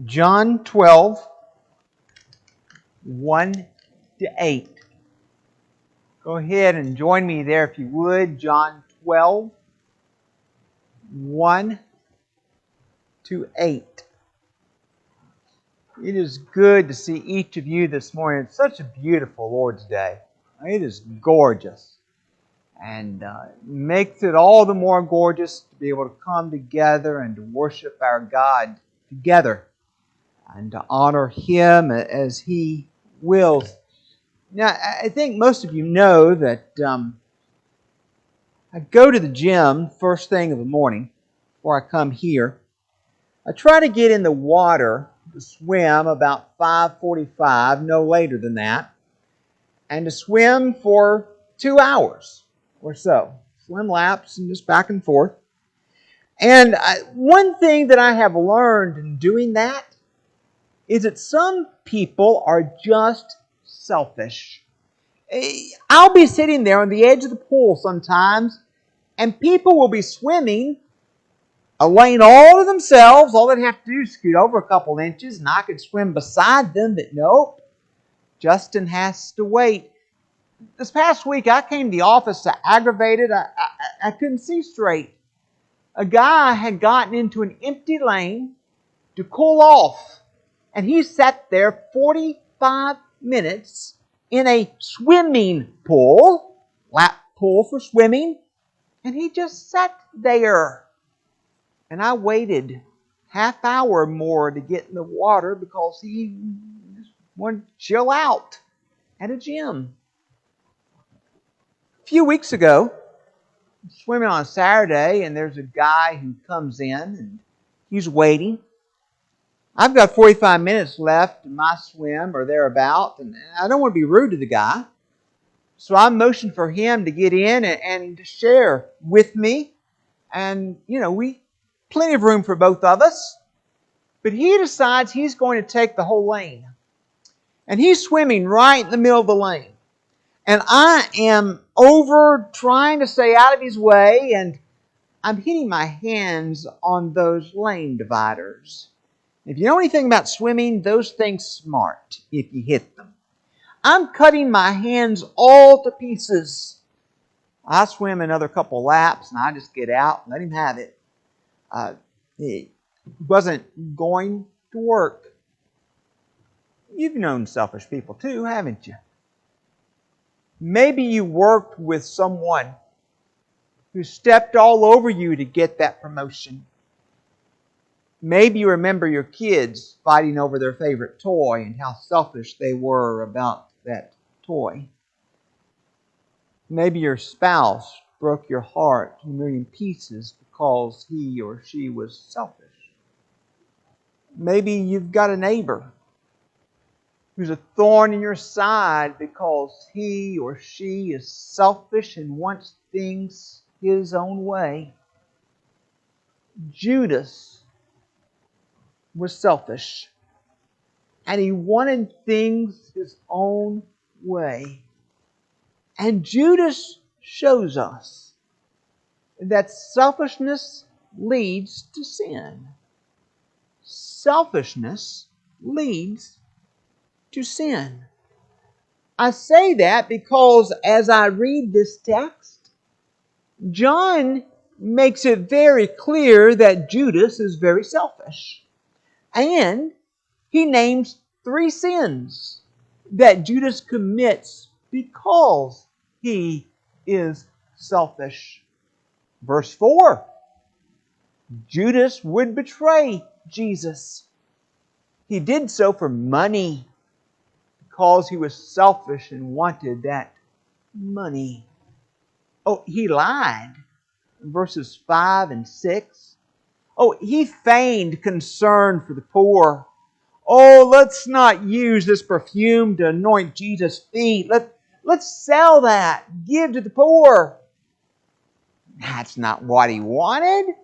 John 12, 1 to 8. Go ahead and join me there if you would. John 12, 1 to 8. It is good to see each of you this morning. It's such a beautiful Lord's Day. It is gorgeous. And makes it all the more gorgeous to be able to come together and to worship our God together and to honor Him as He wills. Now, I think most of you know that I go to the gym first thing in the morning before I come here. I try to get in the water to swim about 5:45, no later than that, and to swim for 2 hours or so. Swim laps and just back and forth. And one thing that I have learned in doing that is that some people are just selfish. I'll be sitting there on the edge of the pool sometimes, and people will be swimming a lane all to themselves. All they'd have to do is scoot over a couple inches, and I could swim beside them, but nope. Justin has to wait. This past week, I came to the office so aggravated, I couldn't see straight. A guy had gotten into an empty lane to cool off, and he sat there 45 minutes in a swimming pool, lap pool for swimming, and he just sat there. And I waited half hour more to get in the water because he just wanted to chill out at a gym. A few weeks ago, I'm swimming on a Saturday, and there's a guy who comes in and he's waiting. I've got 45 minutes left in my swim or thereabout, and I don't want to be rude to the guy. So I motioned for him to get in and to share with me. And, we plenty of room for both of us. But he decides he's going to take the whole lane. And he's swimming right in the middle of the lane. And I am over trying to stay out of his way, and I'm hitting my hands on those lane dividers. If you know anything about swimming, those things smart if you hit them. I'm cutting my hands all to pieces. I swim another couple laps, and I just get out and let him have it. It wasn't going to work. You've known selfish people too, haven't you? Maybe you worked with someone who stepped all over you to get that promotion. Maybe you remember your kids fighting over their favorite toy and how selfish they were about that toy. Maybe your spouse broke your heart in a million pieces because he or she was selfish. Maybe you've got a neighbor who's a thorn in your side because he or she is selfish and wants things his own way. Judas was selfish, and he wanted things his own way. And Judas shows us that selfishness leads to sin. Selfishness leads to sin. I say that because as I read this text, John makes it very clear that Judas is very selfish. And he names 3 sins that Judas commits because he is selfish. Verse 4, Judas would betray Jesus. He did so for money because he was selfish and wanted that money. Oh, he lied in verses 5 and 6. Oh, he feigned concern for the poor. Oh, let's not use this perfume to anoint Jesus' feet. Let's sell that. Give to the poor. That's not what he wanted.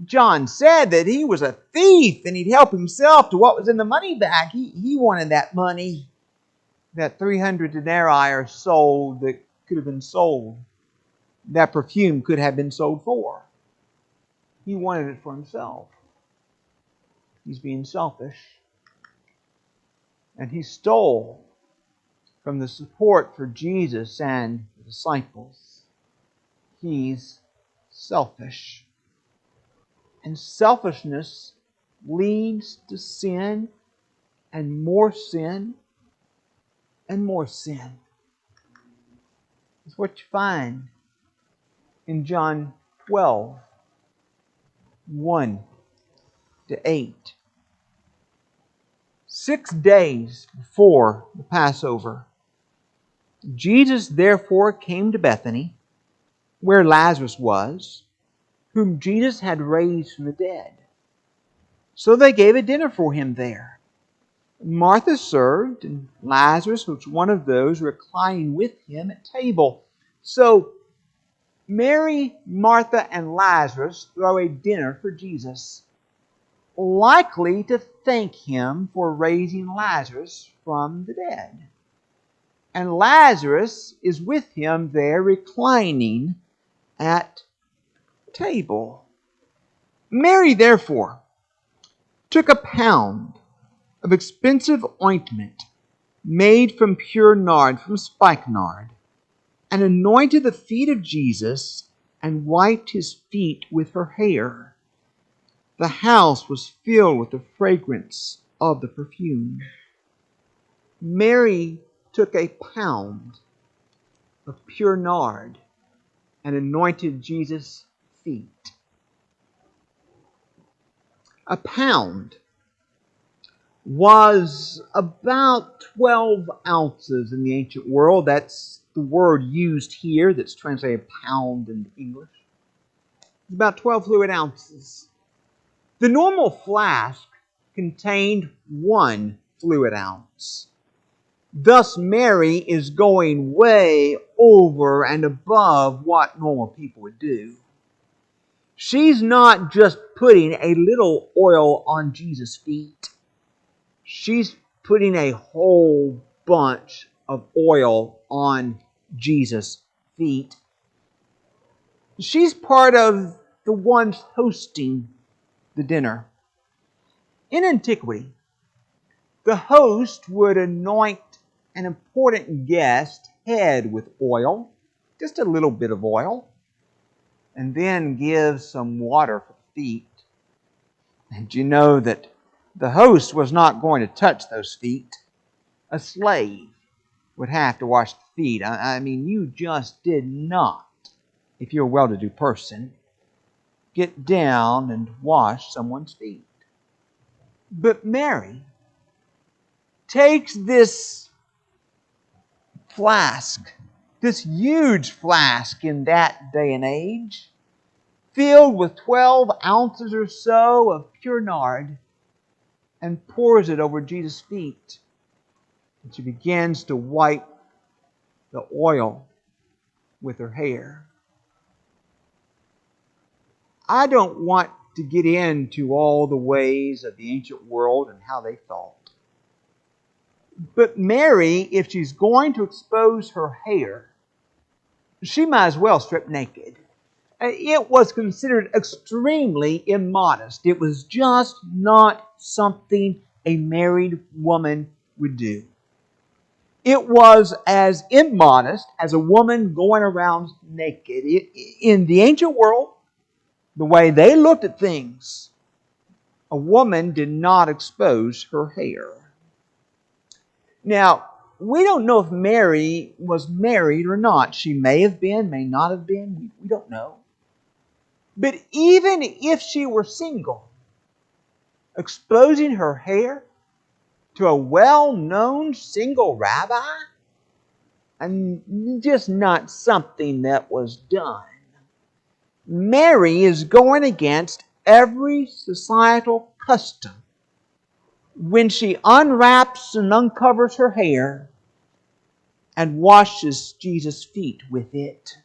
John said that he was a thief and he'd help himself to what was in the money bag. He wanted that money that 300 denarii are sold that could have been sold. That perfume could have been sold for. He wanted it for himself. He's being selfish. And he stole from the support for Jesus and the disciples. He's selfish. And selfishness leads to sin and more sin and more sin. It's what you find in John 12, 1 to 8. 6 days before the Passover, Jesus therefore came to Bethany, where Lazarus was, whom Jesus had raised from the dead. So they gave a dinner for him there. Martha served, and Lazarus was one of those reclining with him at table. So Mary, Martha, and Lazarus throw a dinner for Jesus, likely to thank him for raising Lazarus from the dead. And Lazarus is with him there reclining at table. Mary, therefore, took a pound of expensive ointment made from pure nard, from spikenard, and anointed the feet of Jesus and wiped his feet with her hair. The house was filled with the fragrance of the perfume. Mary took a pound of pure nard and anointed Jesus' feet. A pound was about 12 ounces in the ancient world. That's the word used here that's translated pound in English. It's about 12 fluid ounces. The normal flask contained 1 fluid ounce. Thus, Mary is going way over and above what normal people would do. She's not just putting a little oil on Jesus' feet. She's putting a whole bunch of oil on Jesus' feet. She's part of the ones hosting the dinner. In antiquity, the host would anoint an important guest's head with oil, just a little bit of oil, and then give some water for the feet. And you know that the host was not going to touch those feet. A slave would have to wash the feet. I mean, you just did not, if you're a well-to-do person, get down and wash someone's feet. But Mary takes this flask, this huge flask in that day and age, filled with 12 ounces or so of pure nard, and pours it over Jesus' feet. And she begins to wipe the oil with her hair. I don't want to get into all the ways of the ancient world and how they thought. But Mary, if she's going to expose her hair, she might as well strip naked. It was considered extremely immodest. It was just not something a married woman would do. It was as immodest as a woman going around naked. In the ancient world, the way they looked at things, a woman did not expose her hair. Now, we don't know if Mary was married or not. She may have been, may not have been. We don't know. But even if she were single, exposing her hair to a well-known single rabbi, and just not something that was done. Mary is going against every societal custom when she unwraps and uncovers her hair and washes Jesus' feet with it.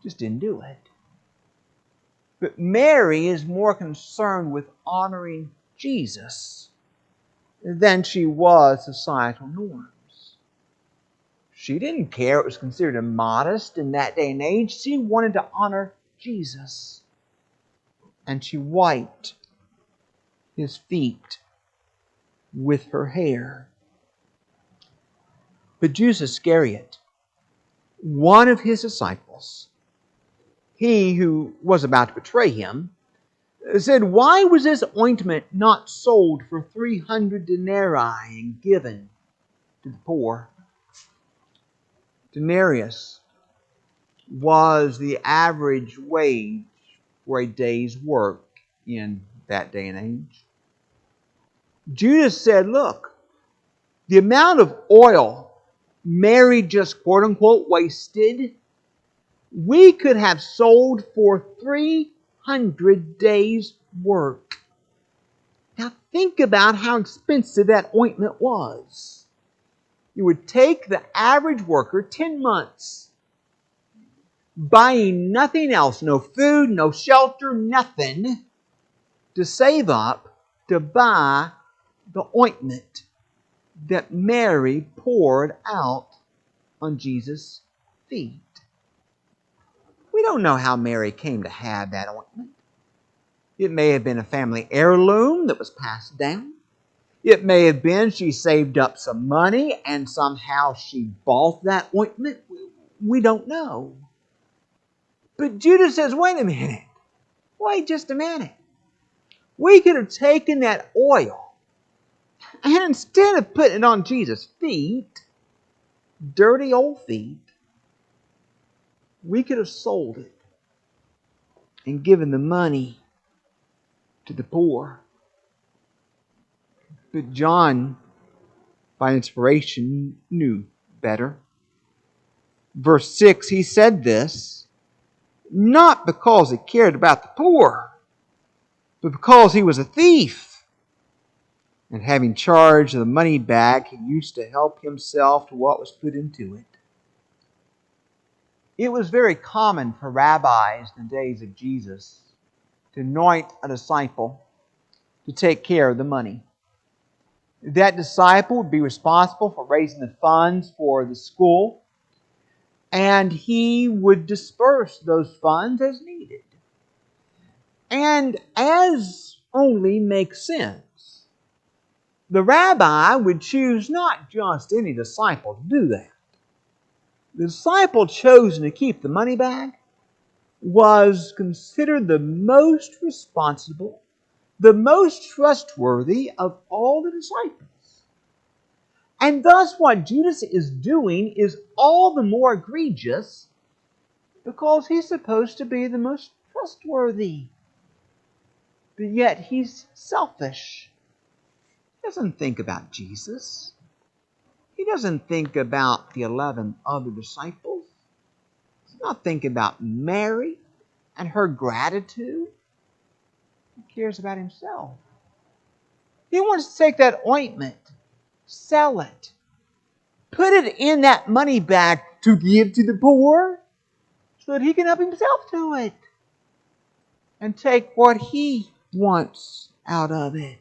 Just didn't do it. But Mary is more concerned with honoring Jesus than she was societal norms. She didn't care it was considered immodest in that day and age. She wanted to honor Jesus. And she wiped his feet with her hair. But Judas Iscariot, one of his disciples, he who was about to betray him, said, "Why was this ointment not sold for 300 denarii and given to the poor?" Denarius was the average wage for a day's work in that day and age. Judas said, "Look, the amount of oil Mary just quote-unquote wasted, we could have sold for 300 days' work." Now think about how expensive that ointment was. It would take the average worker 10 months, buying nothing else, no food, no shelter, nothing, to save up to buy the ointment that Mary poured out on Jesus' feet. We don't know how Mary came to have that ointment. It may have been a family heirloom that was passed down. It may have been she saved up some money and somehow she bought that ointment. We don't know. But Judas says, wait a minute. Wait just a minute. We could have taken that oil and instead of putting it on Jesus' feet, dirty old feet, we could have sold it and given the money to the poor. But John, by inspiration, knew better. Verse 6, he said this, not because he cared about the poor, but because he was a thief. And having charge of the money bag, he used to help himself to what was put into it. It was very common for rabbis in the days of Jesus to anoint a disciple to take care of the money. That disciple would be responsible for raising the funds for the school, and he would disperse those funds as needed. And as only makes sense, the rabbi would choose not just any disciple to do that. The disciple chosen to keep the money bag was considered the most responsible, the most trustworthy of all the disciples. And thus what Judas is doing is all the more egregious because he's supposed to be the most trustworthy. But yet he's selfish. He doesn't think about Jesus. He doesn't think about the 11 other disciples. He's not thinking about Mary and her gratitude. He cares about himself. He wants to take that ointment, sell it, put it in that money bag to give to the poor so that he can help himself to it and take what he wants out of it.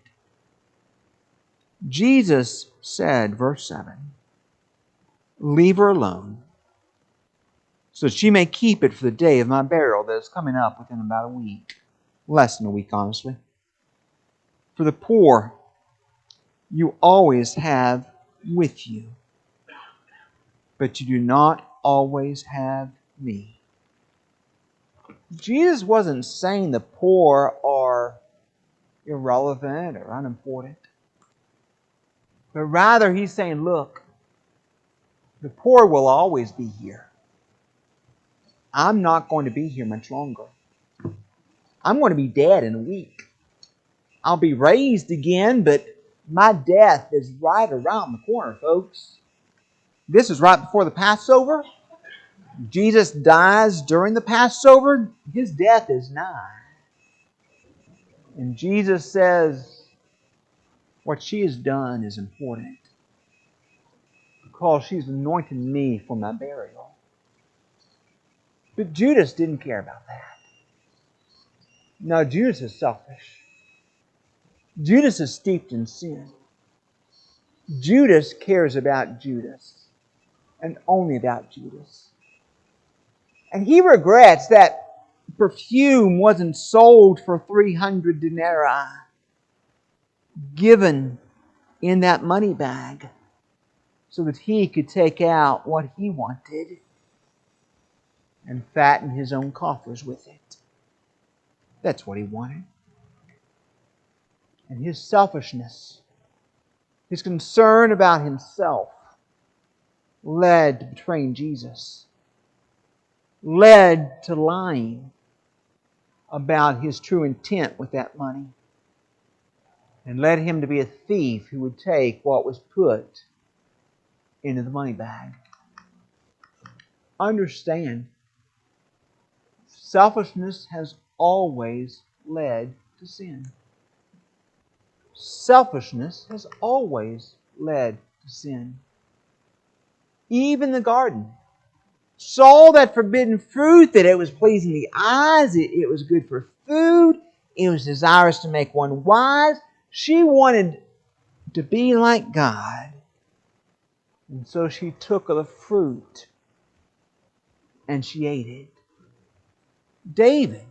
Jesus said, verse 7, "Leave her alone, so that she may keep it for the day of my burial that is coming up within about a week." Less than a week, honestly. "For the poor you always have with you, but you do not always have me." Jesus wasn't saying the poor are irrelevant or unimportant, but rather he's saying, look, the poor will always be here. I'm not going to be here much longer. I'm going to be dead in a week. I'll be raised again, but my death is right around the corner, folks. This is right before the Passover. Jesus dies during the Passover. His death is nigh. And Jesus says, what she has done is important because she's anointed me for my burial. But Judas didn't care about that. No, Judas is selfish. Judas is steeped in sin. Judas cares about Judas and only about Judas. And he regrets that perfume wasn't sold for 300 denarii. given in that money bag so that he could take out what he wanted and fatten his own coffers with it. That's what he wanted. And his selfishness, his concern about himself, led to betraying Jesus, led to lying about his true intent with that money, and led him to be a thief who would take what was put into the money bag. Understand, selfishness has always led to sin. Selfishness has always led to sin. Eve in the garden saw that forbidden fruit, that it was pleasing the eyes, it was good for food, it was desirous to make one wise. She wanted to be like God. And so she took of the fruit and she ate it. David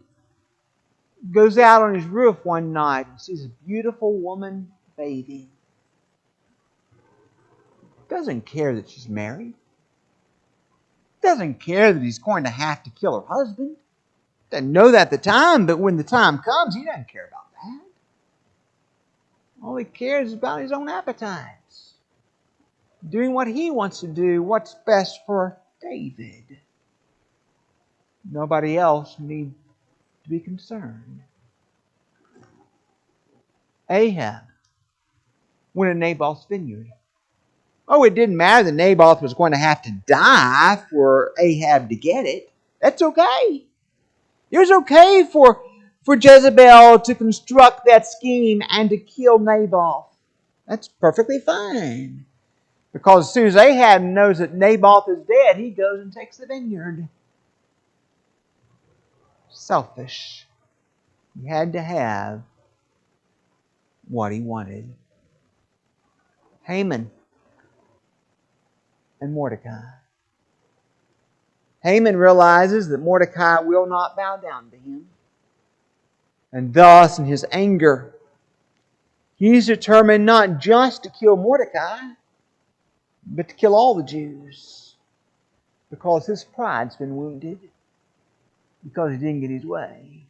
goes out on his roof one night and sees a beautiful woman bathing. Doesn't care that she's married. Doesn't care that he's going to have to kill her husband. Doesn't know that at the time, but when the time comes, he doesn't care about that. All he cares is about his own appetites. Doing what he wants to do, what's best for David. Nobody else needs to be concerned. Ahab went to Naboth's vineyard. Oh, it didn't matter that Naboth was going to have to die for Ahab to get it. That's okay. It was okay for Jezebel to construct that scheme and to kill Naboth. That's perfectly fine. Because as soon as Ahab knows that Naboth is dead, he goes and takes the vineyard. Selfish. He had to have what he wanted. Haman and Mordecai. Haman realizes that Mordecai will not bow down to him. And thus, in his anger, he's determined not just to kill Mordecai, but to kill all the Jews. Because his pride's been wounded. Because he didn't get his way.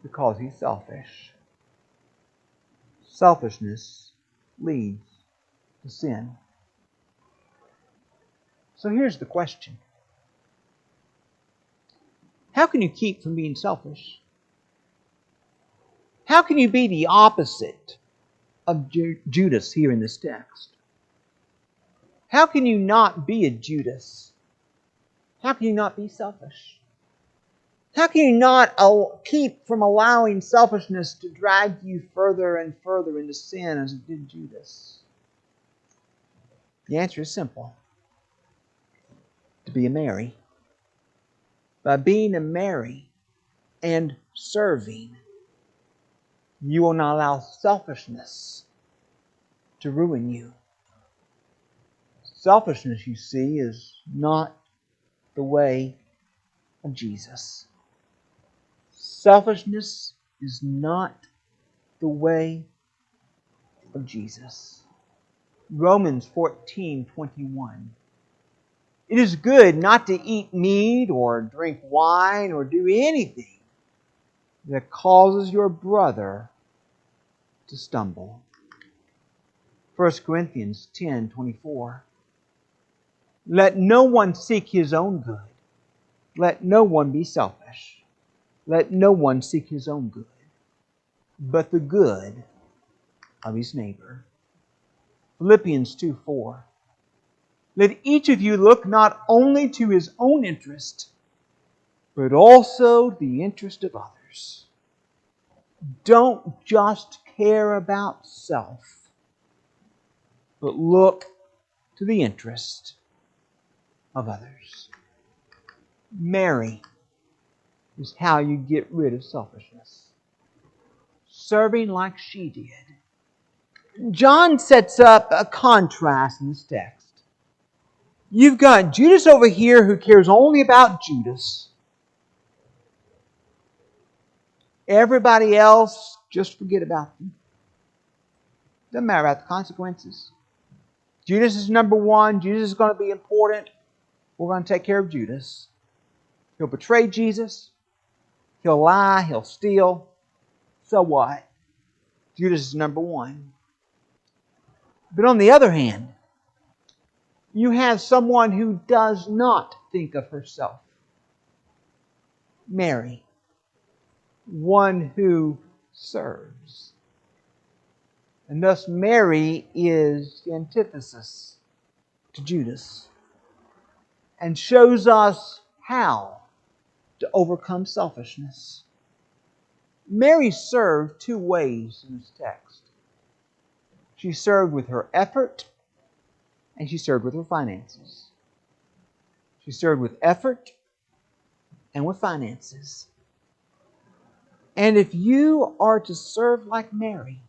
Because he's selfish. Selfishness leads to sin. So here's the question. How can you keep from being selfish? How can you be the opposite of Judas here in this text? How can you not be a Judas? How can you not be selfish? How can you not keep from allowing selfishness to drag you further and further into sin as it did Judas? The answer is simple. To be a Mary. By being a Mary and serving, you will not allow selfishness to ruin you. Selfishness, you see, is not the way of Jesus. Selfishness is not the way of Jesus. Romans 14:21. It is good not to eat meat or drink wine or do anything that causes your brother to stumble. 1 Corinthians 10:24. Let no one seek his own good. Let no one be selfish. Let no one seek his own good, but the good of his neighbor. Philippians 2:4. Let each of you look not only to his own interest, but also the interest of others. Don't just care about self, but look to the interest of others. Mary is how you get rid of selfishness. Serving like she did. John sets up a contrast in this text. You've got Judas over here who cares only about Judas. Everybody else, just forget about them. Doesn't matter about the consequences. Judas is number one. Judas is going to be important. We're going to take care of Judas. He'll betray Jesus. He'll lie. He'll steal. So what? Judas is number one. But on the other hand, you have someone who does not think of herself. Mary. One who serves. And thus Mary is the antithesis to Judas and shows us how to overcome selfishness. Mary served two ways in this text. She served with her effort and she served with her finances. She served with effort and with finances. And if you are to serve like Mary,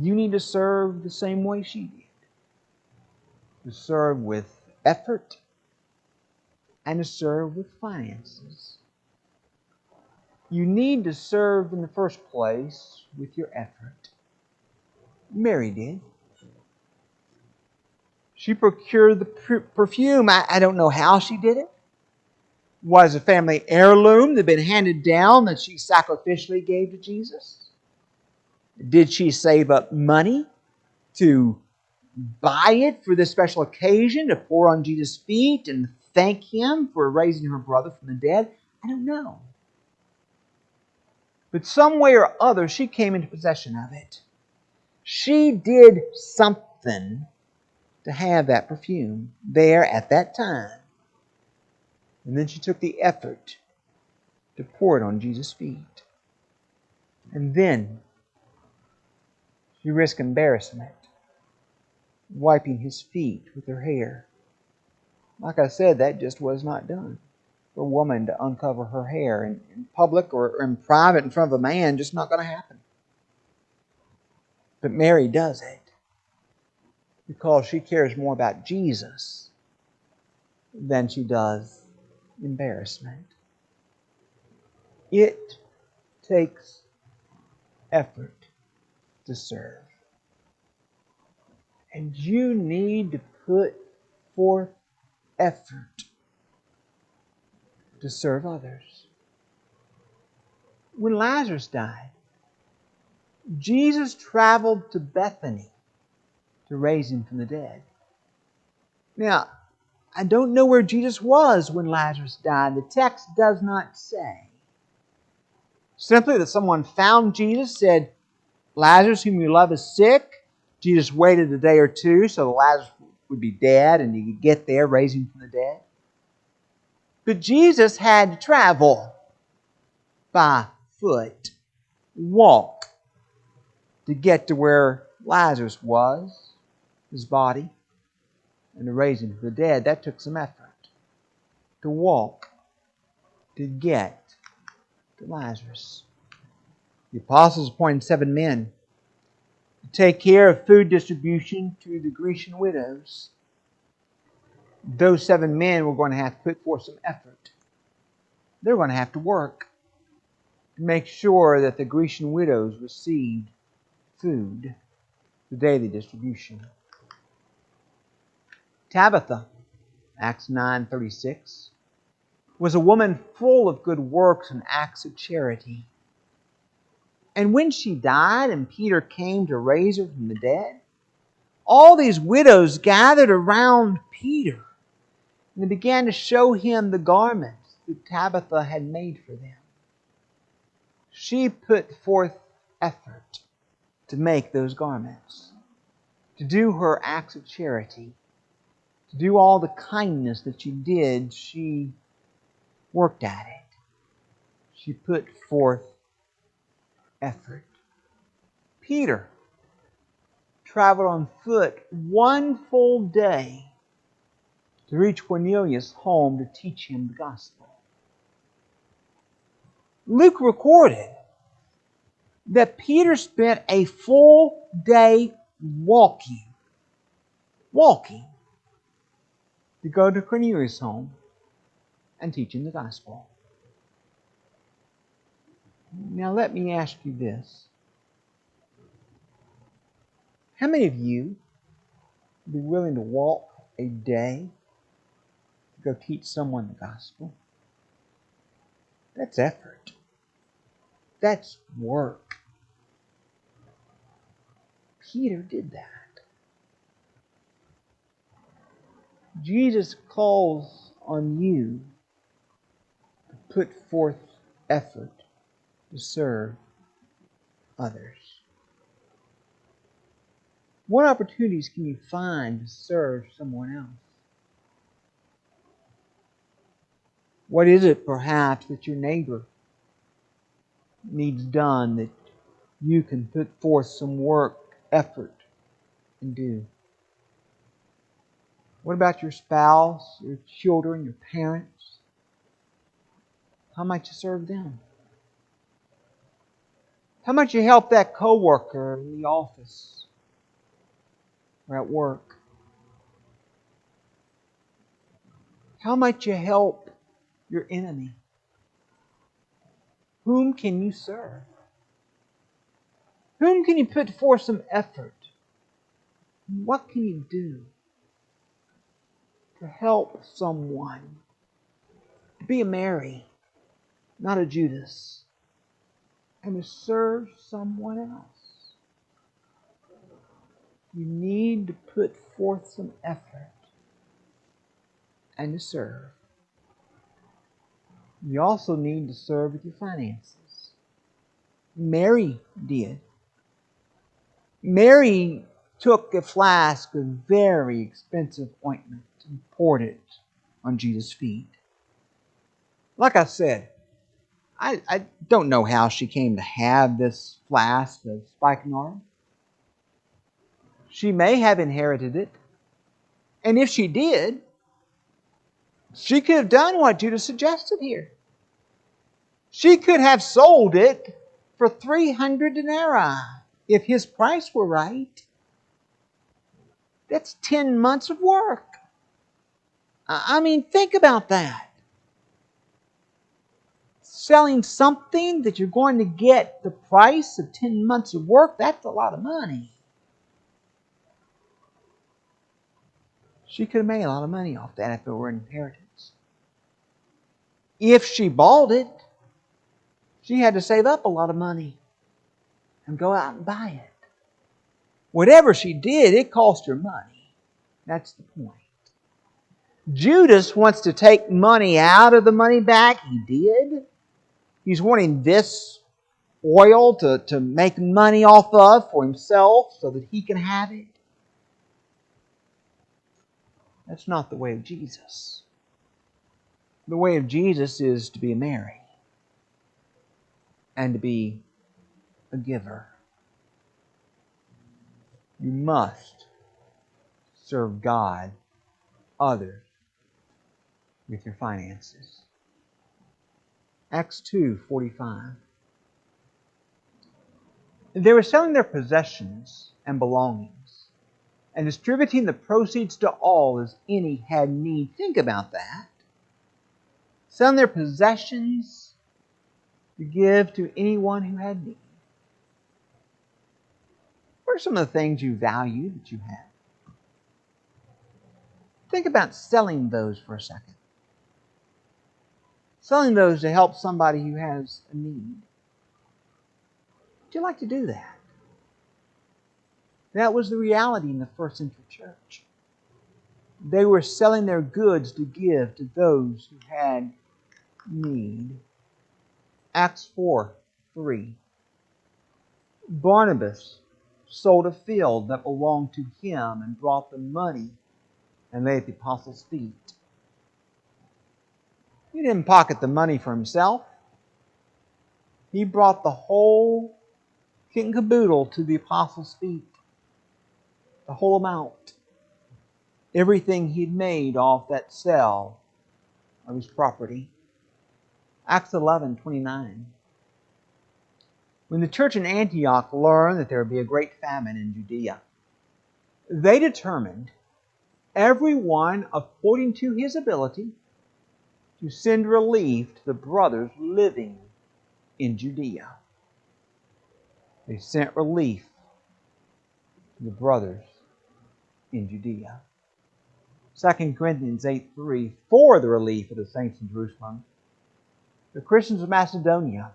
you need to serve the same way she did. To serve with effort and to serve with finances. You need to serve in the first place with your effort. Mary did. She procured the perfume. I don't know how she did it. Was a family heirloom that had been handed down that she sacrificially gave to Jesus? Did she save up money to buy it for this special occasion, to pour on Jesus' feet and thank Him for raising her brother from the dead? I don't know. But some way or other, she came into possession of it. She did something to have that perfume there at that time. And then she took the effort to pour it on Jesus' feet. And then she risked embarrassment, wiping His feet with her hair. Like I said, that just was not done. For a woman to uncover her hair in public or in private in front of a man, just not going to happen. But Mary does it because she cares more about Jesus than she does embarrassment. It takes effort to serve. And you need to put forth effort to serve others. When Lazarus died, Jesus traveled to Bethany to raise him from the dead. Now, I don't know where Jesus was when Lazarus died. The text does not say. Simply that someone found Jesus, said, Lazarus, whom you love, is sick. Jesus waited a day or two so that Lazarus would be dead and he could get there, raise him from the dead. But Jesus had to travel by foot, walk, to get to where Lazarus was, his body, and to raise him from the dead. That took some effort. To walk, to get to Lazarus. The apostles appointed 7 men to take care of food distribution to the Grecian widows. Those 7 men were going to have to put forth some effort. They were going to have to work to make sure that the Grecian widows received food, the daily distribution. Tabitha, Acts 9:36, was a woman full of good works and acts of charity. And when she died and Peter came to raise her from the dead, all these widows gathered around Peter and they began to show him the garments that Tabitha had made for them. She put forth effort to make those garments, to do her acts of charity, to do all the kindness that she did. She worked at it. She put forth effort. Peter traveled on foot 1 full day to reach Cornelius' home to teach him the gospel. Luke recorded that Peter spent a full day walking to go to Cornelius' home and teach him the gospel. Now let me ask you this. How many of you would be willing to walk a day to go teach someone the gospel? That's effort. That's work. Peter did that. Jesus calls on you to put forth effort to serve others. What opportunities can you find to serve someone else? What is it perhaps that your neighbor needs done that you can put forth some work, effort, and do? What about your spouse, your children, your parents? How might you serve them? How might you help that coworker in the office or at work? How might you help your enemy? Whom can you serve? Whom can you put forth some effort? What can you do to help someone? Be a Mary, not a Judas, and to serve someone else. You need to put forth some effort and to serve. You also need to serve with your finances. Mary did. Mary took a flask of very expensive ointment and poured it on Jesus' feet. Like I said, I don't know how she came to have this flask of spikenard. She may have inherited it. And if she did, she could have done what Judas suggested here. She could have sold it for 300 denarii if his price were right. That's 10 months of work. I mean, think about that. Selling something that you're going to get the price of 10 months of work, that's a lot of money. She could have made a lot of money off that if it were an inheritance. If she bought it, she had to save up a lot of money and go out and buy it. Whatever she did, it cost her money. That's the point. Judas wants to take money out of the money bag. He did. He's wanting this oil to make money off of for himself so that he can have it. That's not the way of Jesus. The way of Jesus is to be a Mary and to be a giver. You must serve God, others, with your finances. Acts 2:45. They were selling their possessions and belongings and distributing the proceeds to all as any had need. Think about that. Selling their possessions to give to anyone who had need. What are some of the things you value that you have? Think about selling those for a second. Selling those to help somebody who has a need. Would you like to do that? That was the reality in the first century church. They were selling their goods to give to those who had need. Acts 4:3. Barnabas sold a field that belonged to him and brought the money and laid at the apostles' feet. He didn't pocket the money for himself. He brought the whole kit and caboodle to the apostles' feet. The whole amount. Everything he'd made off that sale of his property. Acts 11:29. When the church in Antioch learned that there would be a great famine in Judea, they determined, everyone according to his ability, to send relief to the brothers living in Judea. They sent relief the brothers in Judea. 2 Corinthians 8:3, for the relief of the saints in Jerusalem, the Christians of Macedonia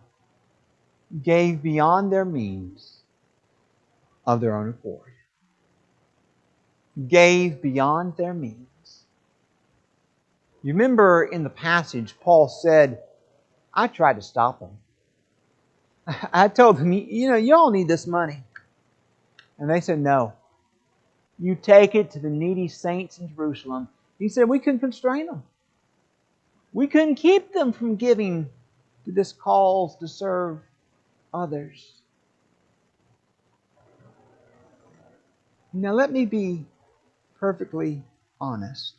gave beyond their means of their own accord. Gave beyond their means. You remember in the passage, Paul said, I tried to stop them. I told them, you all need this money. And they said, no. You take it to the needy saints in Jerusalem. He said, we couldn't constrain them. We couldn't keep them from giving to this cause to serve others. Now let me be perfectly honest.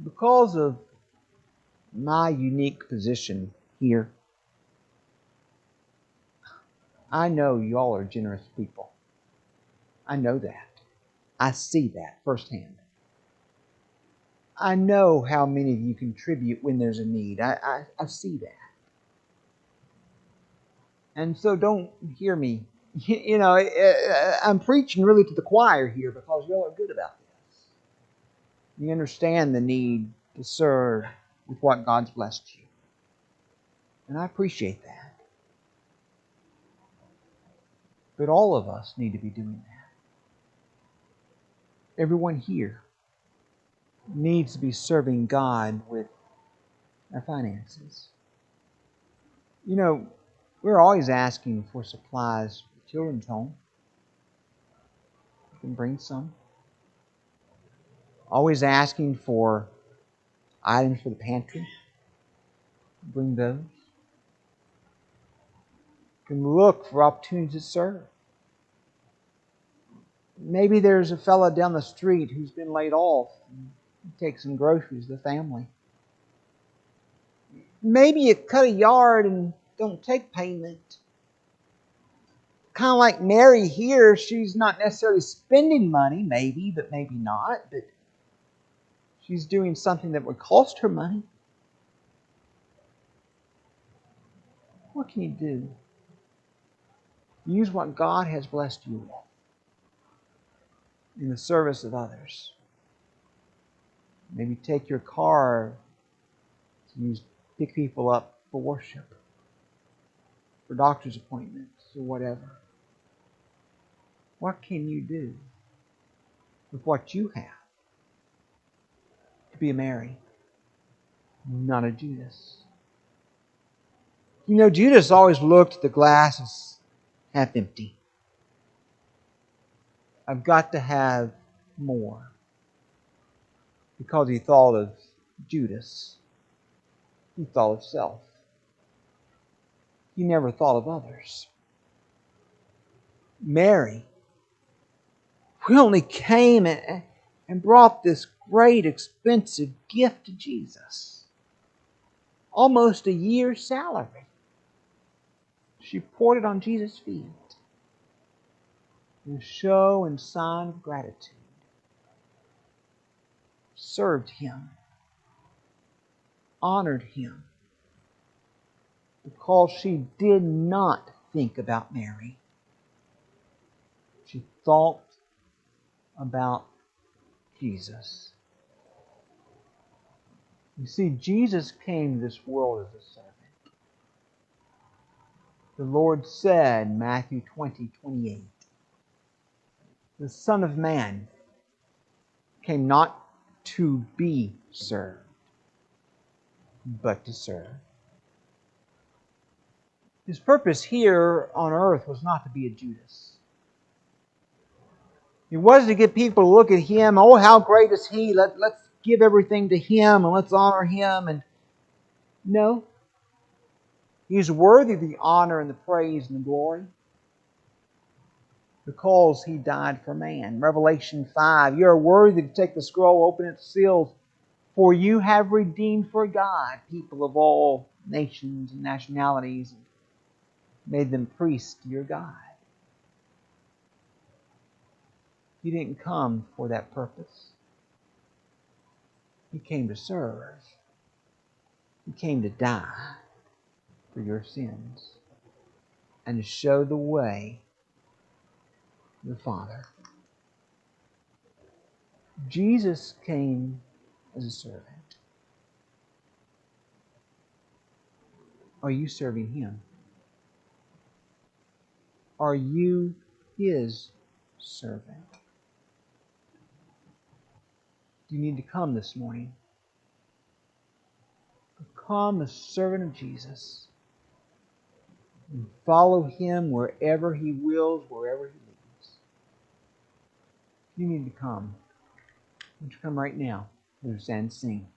Because of my unique position here, I know y'all are generous people. I know that. I see that firsthand. I know how many of you contribute when there's a need. I see that. And so don't hear me. I'm preaching really to the choir here because y'all are good about this. You understand the need to serve with what God's blessed you. And I appreciate that. But all of us need to be doing that. Everyone here needs to be serving God with our finances. We're always asking for supplies for the children's home. You can bring some. Always asking for items for the pantry. Bring those. You can look for opportunities to serve. Maybe there's a fella down the street who's been laid off. Take some groceries to the family. Maybe you cut a yard and don't take payment. Kind of like Mary here, she's not necessarily spending money, maybe, but maybe not. But she's doing something that would cost her money. What can you do? Use what God has blessed you with in the service of others. Maybe take your car to pick people up for worship, for doctor's appointments, or whatever. What can you do with what you have to be a Mary, not a Judas? Judas always looked at the glass as half empty. I've got to have more. Because he thought of Judas. He thought of self. He never thought of others. Mary, we only came and brought this great, expensive gift to Jesus. Almost a year's salary. She poured it on Jesus' feet in show and sign of gratitude. Served Him. Honored Him. Because she did not think about Mary. She thought about Jesus. You see, Jesus came to this world as a servant. The Lord said in Matthew 20:28, the Son of Man came not to be served, but to serve. His purpose here on earth was not to be a Judas. It wasn't to get people to look at Him, oh, how great is He, let's give everything to Him and let's honor Him. And no. He's worthy of the honor and the praise and the glory because He died for man. Revelation 5, you are worthy to take the scroll, open its seals, for you have redeemed for God people of all nations and nationalities and made them priests to your God. He didn't come for that purpose. He came to serve. He came to die for your sins and to show the way the Father. Jesus came as a servant. Are you serving Him? Are you His servant? You need to come this morning. Become a servant of Jesus and follow Him wherever He wills, wherever He leads. You need to come. Why don't you come right now? Let's stand and sing.